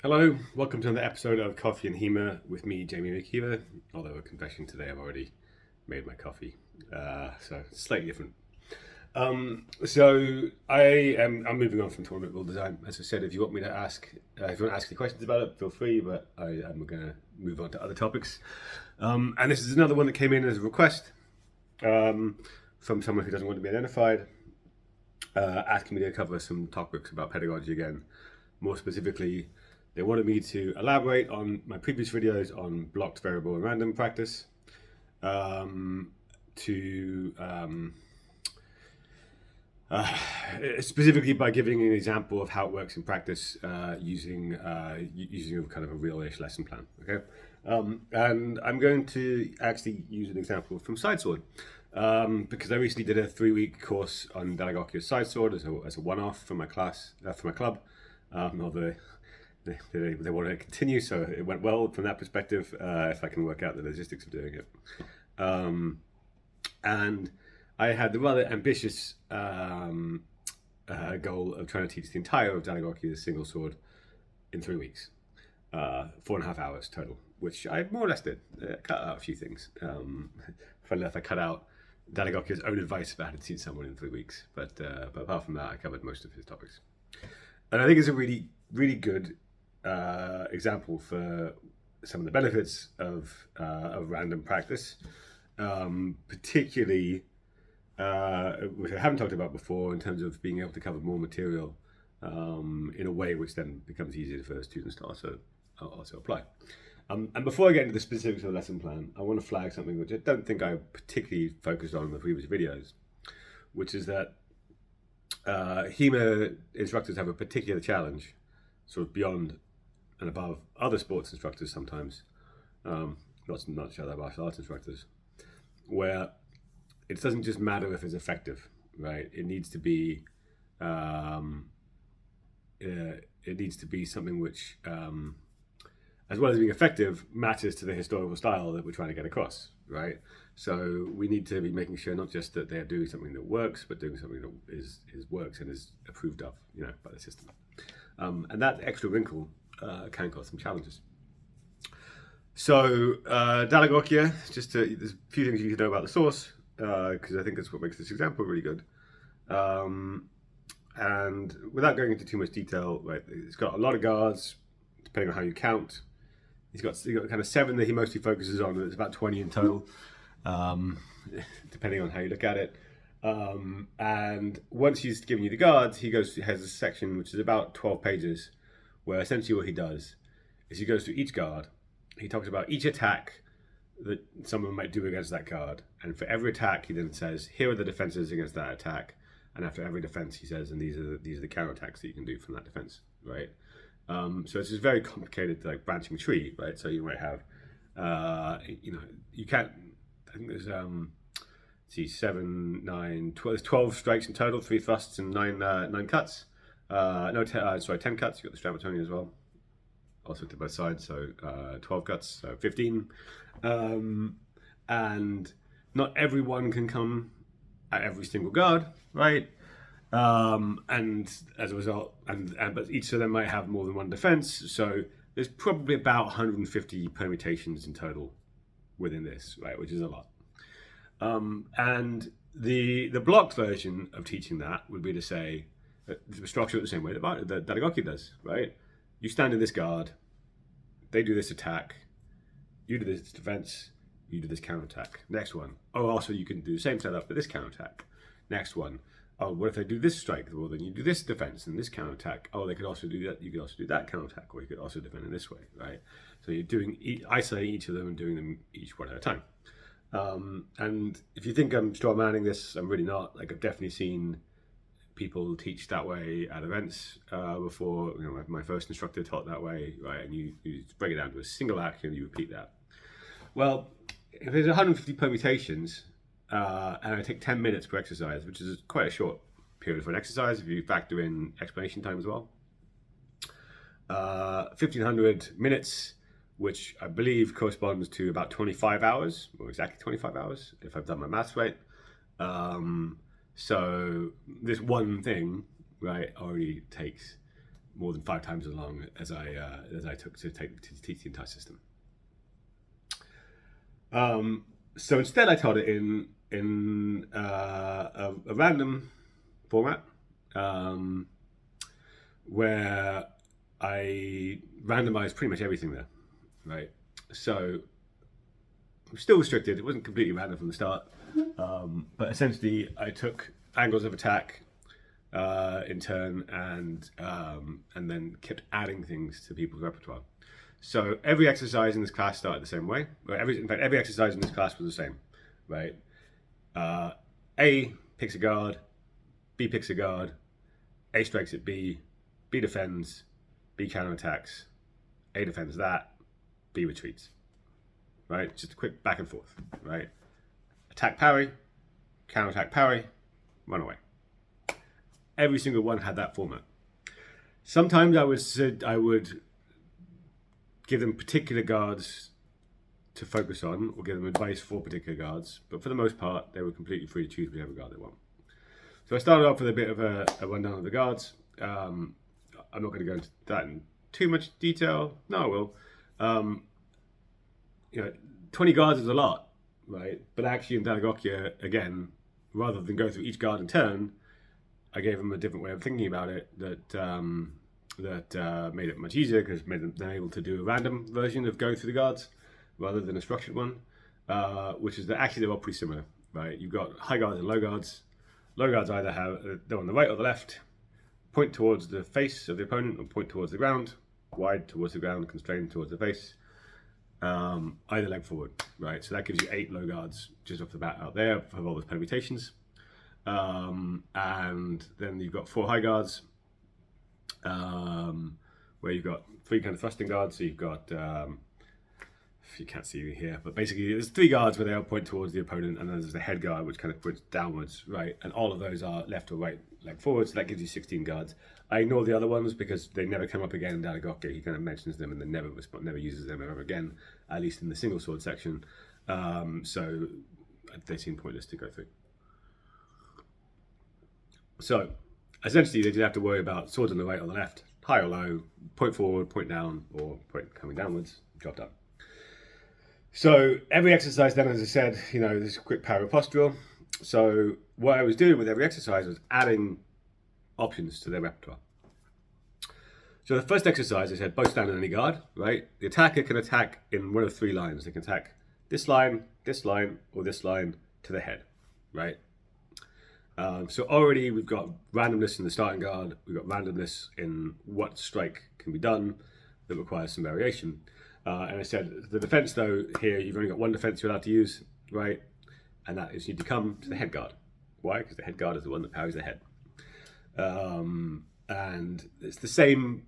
Hello, welcome to another episode of Coffee and HEMA with me, Jamie McKeever. Although a confession today, I've already made my coffee, so slightly different. I'm moving on from tournament rule design. As I said, if you want me to ask, if you want to ask any questions about it, feel free. But I'm going to move on to other topics. And this is another one that came in as a request from someone who doesn't want to be identified, asking me to cover some topics about pedagogy again. More specifically, they wanted me to elaborate on my previous videos on blocked variable and random practice, specifically by giving an example of how it works in practice using a kind of a real-ish lesson plan. Okay, and I'm going to actually use an example from sidesword because I recently did a 3-week course on Dall'Aggochie sidesword as a one-off for my class for my club. Although they wanted to continue, so it went well from that perspective. If I can work out the logistics of doing it, and I had the rather ambitious goal of trying to teach the entire of Dall'Aggochie as single sword in 3 weeks, 4.5 hours total, which I more or less did. Cut out a few things. Funny enough, I cut out Dall'Aggochie's own advice about how to teach someone in 3 weeks, but apart from that, I covered most of his topics. And I think it's a really, really good example for some of the benefits of random practice, particularly which I haven't talked about before in terms of being able to cover more material in a way which then becomes easier for students to also apply. And before I get into the specifics of the lesson plan, I want to flag something which I don't think I particularly focused on in the previous videos, which is that HEMA instructors have a particular challenge, sort of beyond and above other sports instructors sometimes, not just other martial arts instructors, where it doesn't just matter if it's effective, right? It needs to be something which, as well as being effective, matters to the historical style that we're trying to get across, right? So we need to be making sure not just that they're doing something that works, but doing something that works and is approved of, by the system. And that extra wrinkle can cause some challenges. So Dall'Aggochie, there's a few things you need to know about the source, because I think that's what makes this example really good. And without going into too much detail, right, it's got a lot of guards, depending on how you count. He's got kind of 7 that he mostly focuses on. It's about 20 in total, depending on how you look at it. And once he's given you the guards, he has a section which is about 12 pages, where essentially what he does is he goes through each guard. He talks about each attack that someone might do against that guard, and for every attack, he then says, "Here are the defenses against that attack." And after every defense, he says, "And these are the counterattacks that you can do from that defense." Right. So it's this very complicated branching tree, right? So you might have, you can't. I think there's 7, 9, 12. There's 12 strikes in total, 3 thrusts and 9 cuts. 10 cuts. You got the Stramatoni as well. Also to both sides, so 12 cuts, so 15. And not everyone can come at every single guard, right? And as a result, but each of them might have more than one defense. So there's probably about 150 permutations in total within this, right? Which is a lot. And the blocked version of teaching that would be to say, structure it the same way that Dall'Aggochie does, right? You stand in this guard, they do this attack, you do this defense, you do this counterattack. Next one. Oh, also you can do the same setup for this counterattack. Next one. Oh, what if they do this strike? Well, then you do this defense and this counterattack. Oh, they could also do that. You could also do that counterattack, or you could also defend in this way, right? So you're isolating each of them and doing them each one at a time. And if you think I'm straw manning this, I'm really not. I've definitely seen people teach that way at events before. My first instructor taught that way, right? And you break it down to a single action and you repeat that. Well, if there's 150 permutations and I take 10 minutes per exercise, which is quite a short period for an exercise if you factor in explanation time as well, 1,500 minutes, which I believe corresponds to about 25 hours, or exactly 25 hours, if I've done my maths right. So this one thing, right, already takes more than 5 times as long as I took to teach the entire system. So instead, I taught it in a random format where I randomized pretty much everything there, right? So I'm still restricted. It wasn't completely random from the start, but essentially I took angles of attack in turn and then kept adding things to people's repertoire. So every exercise in this class started the same way. In fact, every exercise in this class was the same, right? A picks a guard, B picks a guard, A strikes at B, B defends, B counterattacks, A defends that, B retreats, right? Just a quick back and forth, right? Attack parry, counterattack parry, run away. Every single one had that format. Sometimes I would give them particular guards to focus on, or give them advice for particular guards, but for the most part, they were completely free to choose whichever guard they want. So I started off with a bit of a rundown of the guards. I'm not going to go into that in too much detail. No, I will. 20 guards is a lot, right? But actually in Dall'Aggochie, again, rather than go through each guard in turn, I gave them a different way of thinking about it that made it much easier, because made them able to do a random version of going through the guards rather than a structured one, which is that actually they're all pretty similar, right? You've got high guards and low guards. Low guards either they're on the right or the left, point towards the face of the opponent or point towards the ground, wide towards the ground, constrained towards the face, either leg forward, right? So that gives you 8 low guards just off the bat out there of all those permutations. And then you've got 4 high guards, where you've got 3 kind of thrusting guards. So you've got, you can't see here, but basically there's 3 guards where they all point towards the opponent, and then there's the head guard which kind of points downwards, right? And all of those are left or right leg forward, so that gives you 16 guards. I ignore the other ones because they never come up again in Dall'Aggochie. He kind of mentions them and then never uses them ever again, at least in the single sword section. So they seem pointless to go through. So essentially they just have to worry about swords on the right or the left, high or low, point forward, point down, or point coming downwards, job done. So every exercise then, as I said, this quick power postural. So what I was doing with every exercise was adding options to their repertoire. So the first exercise, I said, both stand on any guard, right? The attacker can attack in one of 3 lines. They can attack this line, or this line to the head, right? So already we've got randomness in the starting guard. We've got randomness in what strike can be done that requires some variation. And I said the defense, though, here you've only got 1 defense you're allowed to use, right? And that is you need to come to the head guard. Why? Because the head guard is the one that parries the head. And it's the same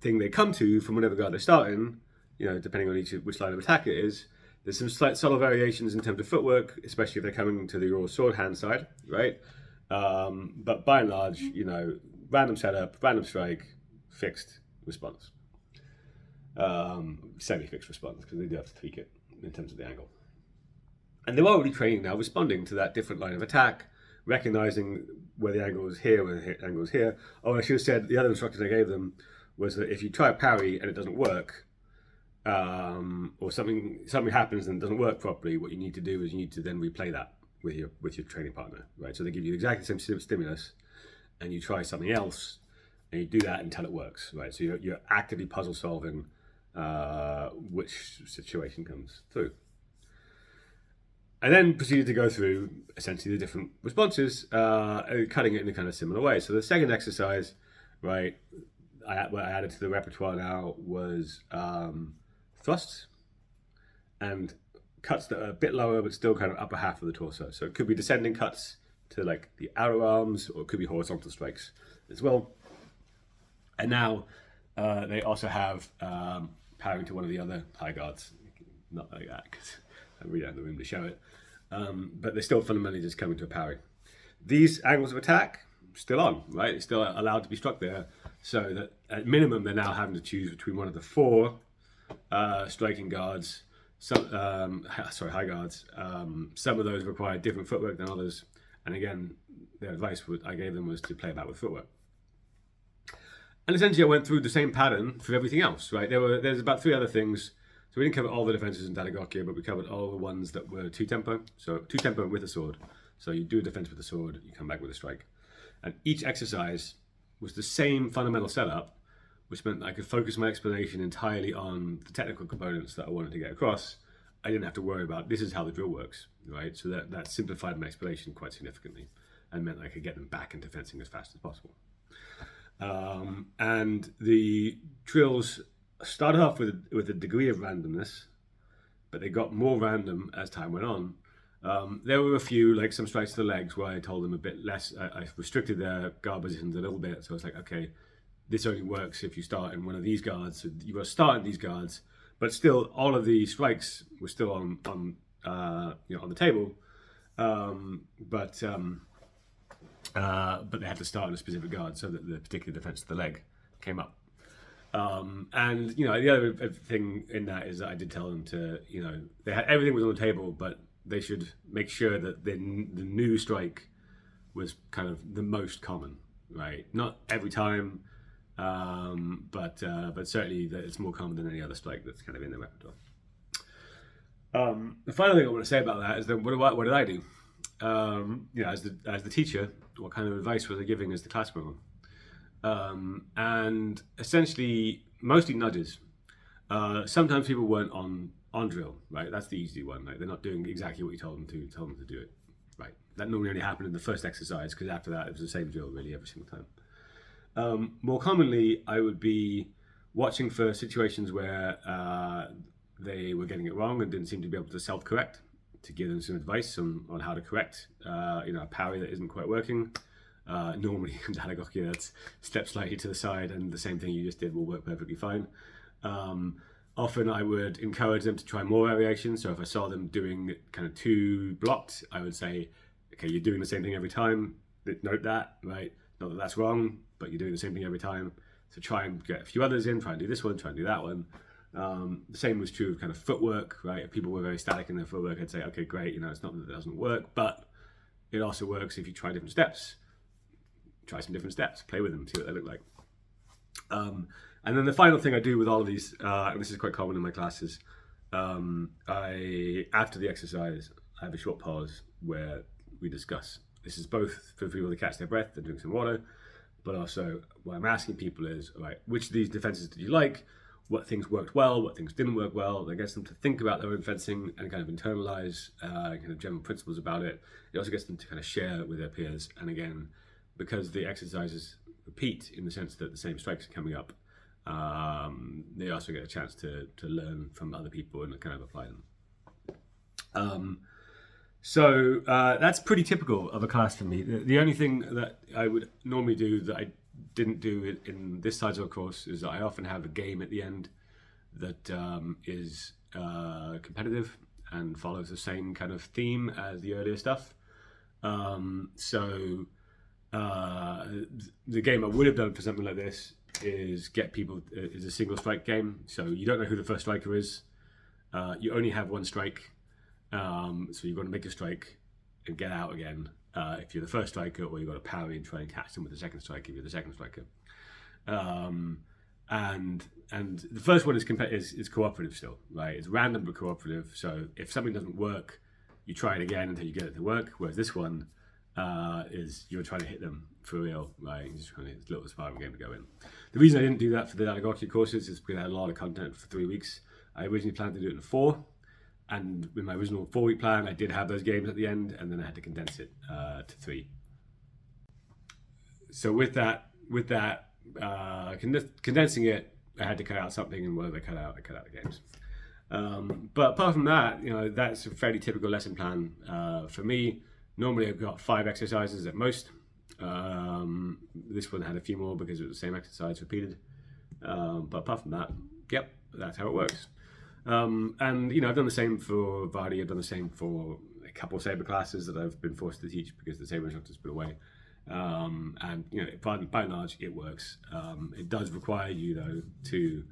thing they come to from whatever guard they're starting, depending on which line of attack it is. There's some slight subtle variations in terms of footwork, especially if they're coming to the raw sword hand side, right? But by and large, random setup, random strike, fixed response. Semi-fixed response, because they do have to tweak it in terms of the angle. And they're already training now, responding to that different line of attack, recognizing where the angle is here, where the angle is here. Oh, I should have said the other instructions I gave them was that if you try a parry and it doesn't work, or something happens and it doesn't work properly, what you need to do is you need to then replay that with your training partner, right? So they give you exactly the same stimulus, and you try something else, and you do that until it works, right? So you're actively puzzle solving which situation comes through. I then proceeded to go through essentially the different responses, cutting it in a kind of similar way. So the second exercise, right, what I added to the repertoire now was thrusts and cuts that are a bit lower but still kind of upper half of the torso. So it could be descending cuts to like the outer arms, or it could be horizontal strikes as well. And now they also have parrying to one of the other high guards. Not like that, because I really don't have the room to show it. But they're still fundamentally just coming to a parry. These angles of attack, still on, right? It's still allowed to be struck there. So that at minimum, they're now having to choose between one of the 4 striking guards, high guards. Some of those require different footwork than others. And again, the advice I gave them was to play about with footwork. And essentially, I went through the same pattern for everything else, right? There's about 3 other things. So we didn't cover all the defenses in Dall'Aggochie, but we covered all the ones that were 2-tempo. So 2-tempo with a sword. So you do a defense with a sword, you come back with a strike. And each exercise was the same fundamental setup, which meant that I could focus my explanation entirely on the technical components that I wanted to get across. I didn't have to worry about this is how the drill works, right? So that simplified my explanation quite significantly and meant I could get them back into fencing as fast as possible. And the drills started off with a degree of randomness, but they got more random as time went on. There were a few, like some strikes to the legs, where I told them a bit less. I restricted their guard positions a little bit, so I was like, okay, this only works if you start in one of these guards. So you got to start in these guards, but still, all of the strikes were still on the table. But they had to start in a specific guard so that the particular defense to the leg came up. And the other thing in that is that I did tell them to, they had everything was on the table, but they should make sure that the new strike was kind of the most common, right? Not every time, but certainly that it's more common than any other strike that's kind of in their repertoire. The final thing I want to say about that is that what did I do? As the teacher, what kind of advice was I giving as the class member? And essentially, mostly nudges. Sometimes people weren't on drill, right? That's the easy one. Like they're not doing exactly what you told them to do it, right? That normally only happened in the first exercise because after that it was the same drill really every single time. More commonly, I would be watching for situations where they were getting it wrong and didn't seem to be able to self-correct, to give them some advice on how to correct a parry that isn't quite working. Normally in Dall'Aggochie, that's step slightly to the side and the same thing you just did will work perfectly fine. Often I would encourage them to try more variations. So if I saw them doing kind of 2 blocked, I would say, okay, you're doing the same thing every time. Note that, right? Not that that's wrong, but you're doing the same thing every time. So try and get a few others in, try and do this one, try and do that one. The same was true of kind of footwork, right? If people were very static in their footwork, I'd say, okay, great, it's not that it doesn't work, but it also works if you try different steps. Try some different steps, play with them, see what they look like. And then the final thing I do with all of these, and this is quite common in my classes, after the exercise, I have a short pause where we discuss. This is both for people to catch their breath and drink some water, but also what I'm asking people is, all right, which of these defenses did you like? What things worked well, what things didn't work well. That gets them to think about their own fencing and kind of internalize kind of general principles about it. It also gets them to kind of share with their peers. And again, because the exercises repeat in the sense that the same strikes are coming up, they also get a chance to learn from other people and kind of apply them. So that's pretty typical of a class for me. The only thing that I would normally do that I didn't do in this sidesword course is that I often have a game at the end that is competitive and follows the same kind of theme as the earlier stuff. So the game I would have done for something like this is get people is a single strike game. So you don't know who the first striker is. You only have one strike. So you've got to make a strike and get out again if you're the first striker, or you've got to parry and try and catch them with the second striker if you're the second striker. And the first one is cooperative still, right? It's random but cooperative. So if something doesn't work, you try it again until you get it to work. Whereas this one is you're trying to hit them for real, right? It's a little sparring game to go in. The reason I didn't do that for the Dall'Aggochie courses is because I had a lot of content for 3 weeks. I originally planned to do it in 4. And with my original 4-week plan, I did have those games at the end, and then I had to condense it to 3. So with that, condensing it, I had to cut out something, and whatever I cut out the games. But apart from that, that's a fairly typical lesson plan for me. Normally, I've got 5 exercises at most. This one had a few more because it was the same exercise repeated. But apart from that, yep, that's how it works. And I've done the same for Vardy. I've done the same for a couple of saber classes that I've been forced to teach because the saber instructor's been away. And by and large, it works. It does require you though to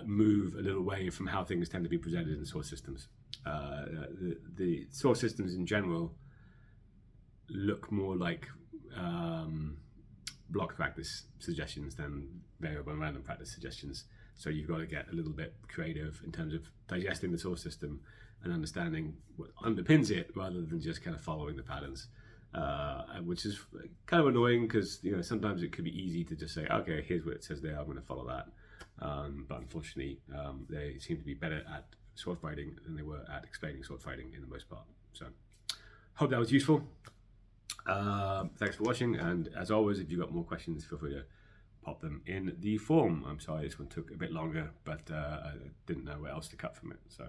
move a little away from how things tend to be presented in source systems. The source systems in general look more like block practice suggestions than variable and random practice suggestions. So you've got to get a little bit creative in terms of digesting the source system and understanding what underpins it, rather than just kind of following the patterns, which is kind of annoying, because sometimes it could be easy to just say, okay, here's what it says there, I'm going to follow that. But unfortunately, they seem to be better at sword fighting than they were at explaining sword fighting in the most part. So hope that was useful. Thanks for watching, and as always, if you've got more questions, feel free to pop them in the forum. I'm sorry this one took a bit longer, but I didn't know where else to cut from it. So